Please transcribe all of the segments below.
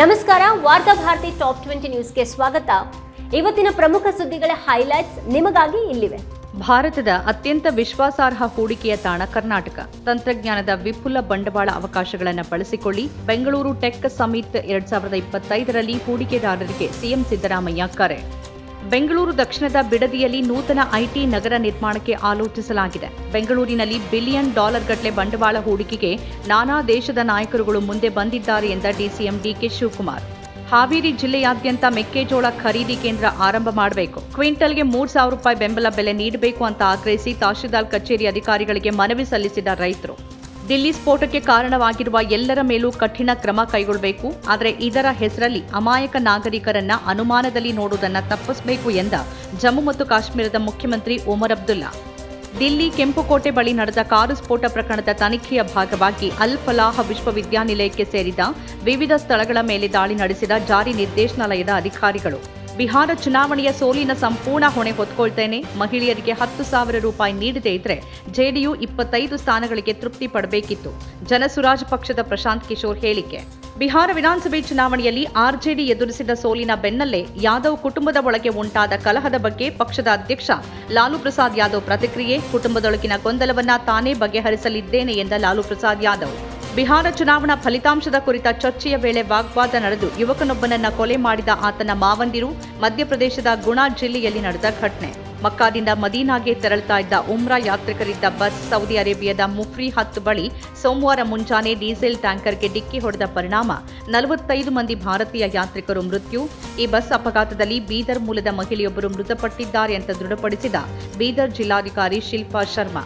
ನಮಸ್ಕಾರ, ವಾರ್ತಾ ಭಾರತಿ ಟಾಪ್ 20 ನ್ಯೂಸ್ಗೆ ಸ್ವಾಗತ. ಇವತ್ತಿನ ಪ್ರಮುಖ ಸುದ್ದಿಗಳ ಹೈಲೈಟ್ಸ್ ನಿಮಗಾಗಿ ಇಲ್ಲಿವೆ. ಭಾರತದ ಅತ್ಯಂತ ವಿಶ್ವಾಸಾರ್ಹ ಹೂಡಿಕೆಯ ತಾಣ ಕರ್ನಾಟಕ. ತಂತ್ರಜ್ಞಾನದ ವಿಪುಲ ಬಂಡವಾಳ ಅವಕಾಶಗಳನ್ನು ಬಳಸಿಕೊಳ್ಳಿ. ಬೆಂಗಳೂರು ಟೆಕ್ ಸಮಿಟ್ 2025ರಲ್ಲಿ ಹೂಡಿಕೆದಾರರಿಗೆ ಸಿಎಂ ಸಿದ್ದರಾಮಯ್ಯ ಕರೆ. ಬೆಂಗಳೂರು ದಕ್ಷಿಣದ ಬಿಡದಿಯಲ್ಲಿ ನೂತನ ಐಟಿ ನಗರ ನಿರ್ಮಾಣಕ್ಕೆ ಆಲೋಚಿಸಲಾಗಿದೆ. ಬೆಂಗಳೂರಿನಲ್ಲಿ $ಬಿಲಿಯನ್ ಗಟ್ಟಲೆ ಬಂಡವಾಳ ಹೂಡಿಕೆಗೆ ನಾನಾ ದೇಶದ ನಾಯಕರುಗಳು ಮುಂದೆ ಬಂದಿದ್ದಾರೆ ಎಂದ ಡಿಸಿಎಂ ಡಿಕೆ ಶಿವಕುಮಾರ್. ಹಾವೇರಿ ಜಿಲ್ಲೆಯಾದ್ಯಂತ ಮೆಕ್ಕೆಜೋಳ ಖರೀದಿ ಕೇಂದ್ರ ಆರಂಭ ಮಾಡಬೇಕು. ಕ್ವಿಂಟಲ್ಗೆ ₹3,000 ಬೆಂಬಲ ಬೆಲೆ ನೀಡಬೇಕು ಅಂತ ಆಗ್ರಹಿಸಿ ತಹಶೀಲ್ದಾರ್ ಕಚೇರಿ ಅಧಿಕಾರಿಗಳಿಗೆ ಮನವಿ ಸಲ್ಲಿಸಿದ ರೈತರು. ದಿಲ್ಲಿ ಸ್ಫೋಟಕ್ಕೆ ಕಾರಣವಾಗಿರುವ ಎಲ್ಲರ ಮೇಲೂ ಕಠಿಣ ಕ್ರಮ ಕೈಗೊಳ್ಳಬೇಕು. ಆದರೆ ಇದರ ಹೆಸರಲ್ಲಿ ಅಮಾಯಕ ನಾಗರಿಕರನ್ನ ಅನುಮಾನದಲ್ಲಿ ನೋಡುವುದನ್ನು ತಪ್ಪಿಸಬೇಕು ಎಂದ ಜಮ್ಮು ಮತ್ತು ಕಾಶ್ಮೀರದ ಮುಖ್ಯಮಂತ್ರಿ ಒಮರ್ ಅಬ್ದುಲ್ಲಾ. ದಿಲ್ಲಿ ಕೆಂಪುಕೋಟೆ ಬಳಿ ನಡೆದ ಕಾರು ಸ್ಫೋಟ ಪ್ರಕರಣದ ತನಿಖೆಯ ಭಾಗವಾಗಿ ಅಲ್ ಫಲಾಹ್ ವಿಶ್ವವಿದ್ಯಾನಿಲಯಕ್ಕೆ ಸೇರಿದ ವಿವಿಧ ಸ್ಥಳಗಳ ಮೇಲೆ ದಾಳಿ ನಡೆಸಿದ ಜಾರಿ ನಿರ್ದೇಶನಾಲಯದ ಅಧಿಕಾರಿಗಳು. ಬಿಹಾರ ಚುನಾವಣೆಯ ಸೋಲಿನ ಸಂಪೂರ್ಣ ಹೊಣೆ ಹೊತ್ಕೊಳ್ತೇನೆ. ಮಹಿಳೆಯರಿಗೆ ₹10,000 ನೀಡದೇ ಇದ್ರೆ ಜೆಡಿಯು 25 ಸ್ಥಾನಗಳಿಗೆ ತೃಪ್ತಿ ಪಡಬೇಕಿತ್ತು. ಜನಸುರಾಜ್ ಪಕ್ಷದ ಪ್ರಶಾಂತ್ ಕಿಶೋರ್ ಹೇಳಿಕೆ. ಬಿಹಾರ ವಿಧಾನಸಭೆ ಚುನಾವಣೆಯಲ್ಲಿ ಆರ್ಜೆಡಿ ಎದುರಿಸಿದ ಸೋಲಿನ ಬೆನ್ನಲ್ಲೇ ಯಾದವ್ ಕುಟುಂಬದ ಒಳಗೆ ಉಂಟಾದ ಕಲಹದ ಬಗ್ಗೆ ಪಕ್ಷದ ಅಧ್ಯಕ್ಷ ಲಾಲು ಪ್ರಸಾದ್ ಯಾದವ್ ಪ್ರತಿಕ್ರಿಯೆ. ಕುಟುಂಬದೊಳಗಿನ ಗೊಂದಲವನ್ನ ತಾನೇ ಬಗೆಹರಿಸಲಿದ್ದೇನೆ ಎಂದ ಲಾಲು ಪ್ರಸಾದ್ ಯಾದವ್. ಬಿಹಾರ ಚುನಾವಣಾ ಫಲಿತಾಂಶದ ಕುರಿತ ಚರ್ಚೆಯ ವೇಳೆ ವಾಗ್ವಾದ ನಡೆದು ಯುವಕನೊಬ್ಬನನ್ನ ಕೊಲೆ ಮಾಡಿದ ಆತನ ಮಾವಂದಿರು. ಮಧ್ಯಪ್ರದೇಶದ ಗುಣಾ ಜಿಲ್ಲೆಯಲ್ಲಿ ನಡೆದ ಘಟನೆ. ಮಕ್ಕಾದಿಂದ ಮದೀನಾಗೆ ತೆರಳುತ್ತಾ ಇದ್ದ ಉಮ್ರಾ ಯಾತ್ರಿಕರಿದ್ದ ಬಸ್ ಸೌದಿ ಅರೇಬಿಯಾದ ಮುಫ್ರಿ ಹತ್ ಬಳಿ ಸೋಮವಾರ ಮುಂಜಾನೆ ಡೀಸೆಲ್ ಟ್ಯಾಂಕರ್ಗೆ ಡಿಕ್ಕಿ ಹೊಡೆದ ಪರಿಣಾಮ 45 ಮಂದಿ ಭಾರತೀಯ ಯಾತ್ರಿಕರು ಮೃತ್ಯು. ಈ ಬಸ್ ಅಪಘಾತದಲ್ಲಿ ಬೀದರ್ ಮೂಲದ ಮಹಿಳೆಯೊಬ್ಬರು ಮೃತಪಟ್ಟಿದ್ದಾರೆ ಅಂತ ದೃಢಪಡಿಸಿದ ಬೀದರ್ ಜಿಲ್ಲಾಧಿಕಾರಿ ಶಿಲ್ಪಾ ಶರ್ಮಾ.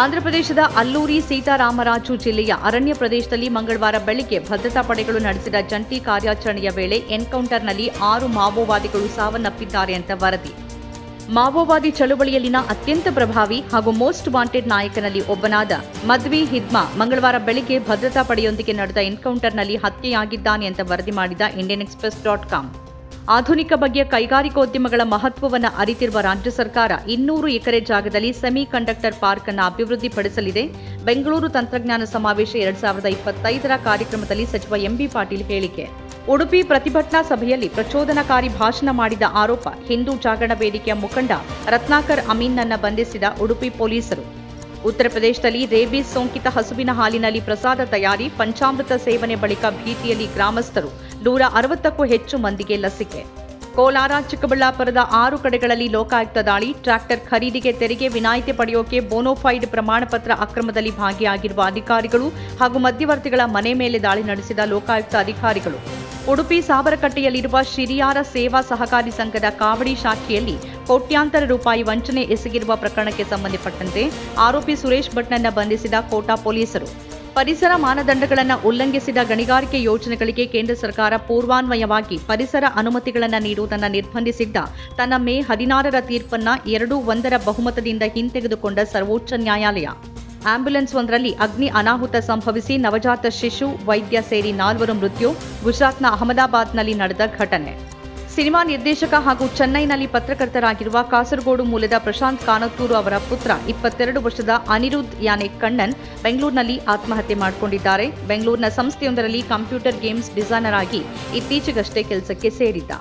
ಆಂಧ್ರಪ್ರದೇಶದ ಅಲ್ಲೂರಿ ಸೀತಾರಾಮರಾಜು ಜಿಲ್ಲೆಯ ಅರಣ್ಯ ಪ್ರದೇಶದಲ್ಲಿ ಮಂಗಳವಾರ ಬೆಳಗ್ಗೆ ಭದ್ರತಾ ಪಡೆಗಳು ನಡೆಸಿದ ಜಂಟಿ ಕಾರ್ಯಾಚರಣೆಯ ವೇಳೆ ಎನ್ಕೌಂಟರ್ನಲ್ಲಿ 6 ಮಾವೋವಾದಿಗಳು ಸಾವನ್ನಪ್ಪಿದ್ದಾರೆ ಅಂತ ವರದಿ. ಮಾವೋವಾದಿ ಚಳುವಳಿಯಲ್ಲಿನ ಅತ್ಯಂತ ಪ್ರಭಾವಿ ಹಾಗೂ ಮೋಸ್ಟ್ ವಾಂಟೆಡ್ ನಾಯಕನಲ್ಲಿ ಒಬ್ಬನಾದ ಮದ್ವಿ ಹಿದ್ಮಾ ಮಂಗಳವಾರ ಬೆಳಗ್ಗೆ ಭದ್ರತಾ ಪಡೆಯೊಂದಿಗೆ ನಡೆದ ಎನ್ಕೌಂಟರ್ನಲ್ಲಿ ಹತ್ಯೆಯಾಗಿದ್ದಾನೆ ಅಂತ ವರದಿ ಮಾಡಿದ IndianExpress.com. ಆಧುನಿಕ ಬಗೆಯ ಕೈಗಾರಿಕೋದ್ಯಮಗಳ ಮಹತ್ವವನ್ನು ಅರಿತಿರುವ ರಾಜ್ಯ ಸರ್ಕಾರ 200 ಎಕರೆ ಜಾಗದಲ್ಲಿ ಸೆಮಿ ಕಂಡಕ್ಟರ್ ಪಾರ್ಕ್ ಅನ್ನು ಅಭಿವೃದ್ಧಿಪಡಿಸಲಿದೆ. ಬೆಂಗಳೂರು ತಂತ್ರಜ್ಞಾನ ಸಮಾವೇಶ 2025ರ ಕಾರ್ಯಕ್ರಮದಲ್ಲಿ ಸಚಿವ ಎಂಬಿ ಪಾಟೀಲ್ ಹೇಳಿಕೆ. ಉಡುಪಿ ಪ್ರತಿಭಟನಾ ಸಭೆಯಲ್ಲಿ ಪ್ರಚೋದನಕಾರಿ ಭಾಷಣ ಮಾಡಿದ ಆರೋಪ. ಹಿಂದೂ ಜಾಗರಣ ವೇದಿಕೆಯ ಮುಖಂಡ ರತ್ನಾಕರ್ ಅಮೀನ್ನನ್ನ ಬಂಧಿಸಿದ ಉಡುಪಿ ಪೊಲೀಸರು. ಉತ್ತರ ಪ್ರದೇಶದಲ್ಲಿ ರೇಬೀಸ್ ಸೋಂಕಿತ ಹಸುವಿನ ಹಾಲಿನಲ್ಲಿ ಪ್ರಸಾದ ತಯಾರಿ. ಪಂಚಾಮೃತ ಸೇವನೆ ಬಳಿಕ ಭೀತಿಯಲ್ಲಿ ಗ್ರಾಮಸ್ಥರು. 160ಕ್ಕೂ ಹೆಚ್ಚು ಮಂದಿಗೆ ಲಸಿಕೆ. ಕೋಲಾರ, ಚಿಕ್ಕಬಳ್ಳಾಪುರದ 6 ಕಡೆಗಳಲ್ಲಿ ಲೋಕಾಯುಕ್ತ ದಾಳಿ. ಟ್ರ್ಯಾಕ್ಟರ್ ಖರೀದಿಗೆ ತೆರಿಗೆ ವಿನಾಯಿತಿ ಪಡೆಯೋಕೆ ಬೋನೋಫೈಡ್ ಪ್ರಮಾಣ ಪತ್ರ ಅಕ್ರಮದಲ್ಲಿ ಭಾಗಿಯಾಗಿರುವ ಅಧಿಕಾರಿಗಳು ಹಾಗೂ ಮಧ್ಯವರ್ತಿಗಳ ಮನೆ ಮೇಲೆ ದಾಳಿ ನಡೆಸಿದ ಲೋಕಾಯುಕ್ತ ಅಧಿಕಾರಿಗಳು. ಉಡುಪಿ ಸಾಬರಕಟ್ಟೆಯಲ್ಲಿರುವ ಶಿರಿಯಾರ ಸೇವಾ ಸಹಕಾರಿ ಸಂಘದ ಕಾವಡಿ ಶಾಖೆಯಲ್ಲಿ ಕೋಟ್ಯಾಂತರ ರೂಪಾಯಿ ವಂಚನೆ ಎಸಗಿರುವ ಪ್ರಕರಣಕ್ಕೆ ಸಂಬಂಧಪಟ್ಟಂತೆ ಆರೋಪಿ ಸುರೇಶ್ ಭಟ್ನನ್ನ ಬಂಧಿಸಿದ ಕೋಟಾ ಪೊಲೀಸರು. ಪರಿಸರ ಮಾನದಂಡಗಳನ್ನು ಉಲ್ಲಂಘಿಸಿದ ಗಣಿಗಾರಿಕೆ ಯೋಜನೆಗಳಿಗೆ ಕೇಂದ್ರ ಸರ್ಕಾರ ಪೂರ್ವಾನ್ವಯವಾಗಿ ಪರಿಸರ ಅನುಮತಿಗಳನ್ನು ನೀಡುವುದನ್ನು ನಿರ್ಬಂಧಿಸಿದ್ದ ತನ್ನ ಮೇ 16ರ ತೀರ್ಪನ್ನ 2-1 ಬಹುಮತದಿಂದ ಹಿಂತೆಗೆದುಕೊಂಡ ಸರ್ವೋಚ್ಚ ನ್ಯಾಯಾಲಯ. ಆಂಬ್ಯುಲೆನ್ಸ್ ಒಂದರಲ್ಲಿ ಅಗ್ನಿ ಅನಾಹುತ ಸಂಭವಿಸಿ ನವಜಾತ ಶಿಶು, ವೈದ್ಯ ಸೇರಿ 4 ಮೃತ್ಯು. ಗುಜರಾತ್ನ ಅಹಮದಾಬಾದ್ನಲ್ಲಿ ನಡೆದ ಘಟನೆ. ಸಿನಿಮಾ ನಿರ್ದೇಶಕ ಹಾಗೂ ಚೆನ್ನೈನಲ್ಲಿ ಪತ್ರಕರ್ತರಾಗಿರುವ ಕಾಸರಗೋಡು ಮೂಲದ ಪ್ರಶಾಂತ್ ಕಾನತ್ತೂರು ಅವರ ಪುತ್ರ 22 ವರ್ಷದ ಅನಿರುದ್ಧ್ ಯಾನೆ ಕಣ್ಣನ್ ಬೆಂಗಳೂರಿನಲ್ಲಿ ಆತ್ಮಹತ್ಯೆ ಮಾಡಿಕೊಂಡಿದ್ದಾರೆ. ಬೆಂಗಳೂರಿನ ಸಂಸ್ಥೆಯೊಂದರಲ್ಲಿ ಕಂಪ್ಯೂಟರ್ ಗೇಮ್ಸ್ ಡಿಸೈನರ್ ಆಗಿ ಇತ್ತೀಚೆಗಷ್ಟೇ ಕೆಲಸಕ್ಕೆ ಸೇರಿದ್ದ.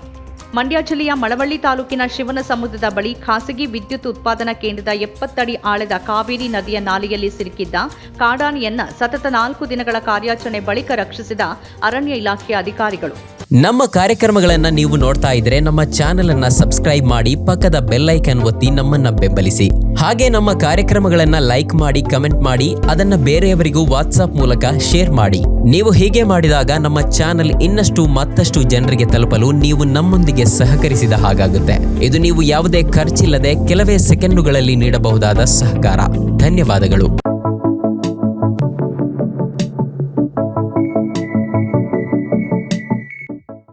ಮಂಡ್ಯ ಜಿಲ್ಲೆಯ ಮಳವಳ್ಳಿ ತಾಲೂಕಿನ ಶಿವನ ಸಮುದ್ರದ ಬಳಿ ಖಾಸಗಿ ವಿದ್ಯುತ್ ಉತ್ಪಾದನಾ ಕೇಂದ್ರದ 70 ಅಡಿ ಆಳದ ಕಾವೇರಿ ನದಿಯ ನಾಲೆಯಲ್ಲಿ ಸಿಲುಕಿದ್ದ ಕಾಡಾನೆಯನ್ನ ಸತತ 4 ದಿನಗಳ ಕಾರ್ಯಾಚರಣೆ ಬಳಿಕ ರಕ್ಷಿಸಿದ ಅರಣ್ಯ ಇಲಾಖೆಯ ಅಧಿಕಾರಿಗಳು. ನಮ್ಮ ಕಾರ್ಯಕ್ರಮಗಳನ್ನು ನೀವು ನೋಡ್ತಾ ಇದ್ರೆ ನಮ್ಮ ಚಾನೆಲ್ ಅನ್ನ ಸಬ್ಸ್ಕ್ರೈಬ್ ಮಾಡಿ, ಪಕ್ಕದ ಬೆಲ್ ಐಕಾನ್ ಒತ್ತಿ ನಮ್ಮನ್ನ ಬೆಂಬಲಿಸಿ. ಹಾಗೆ ನಮ್ಮ ಕಾರ್ಯಕ್ರಮಗಳನ್ನ ಲೈಕ್ ಮಾಡಿ, ಕಮೆಂಟ್ ಮಾಡಿ, ಅದನ್ನ ಬೇರೆಯವರಿಗೂ ವಾಟ್ಸ್ಆಪ್ ಮೂಲಕ ಶೇರ್ ಮಾಡಿ. ನೀವು ಹೀಗೆ ಮಾಡಿದಾಗ ನಮ್ಮ ಚಾನೆಲ್ ಇನ್ನಷ್ಟು ಮತ್ತಷ್ಟು ಜನರಿಗೆ ತಲುಪಲು ನೀವು ನಮ್ಮೊಂದಿಗೆ ಸಹಕರಿಸಿದ ಹಾಗಾಗುತ್ತೆ. ಇದು ನೀವು ಯಾವುದೇ ಖರ್ಚಿಲ್ಲದೆ ಕೆಲವೇ ಸೆಕೆಂಡುಗಳಲ್ಲಿ ನೀಡಬಹುದಾದ ಸಹಕಾರ. ಧನ್ಯವಾದಗಳು.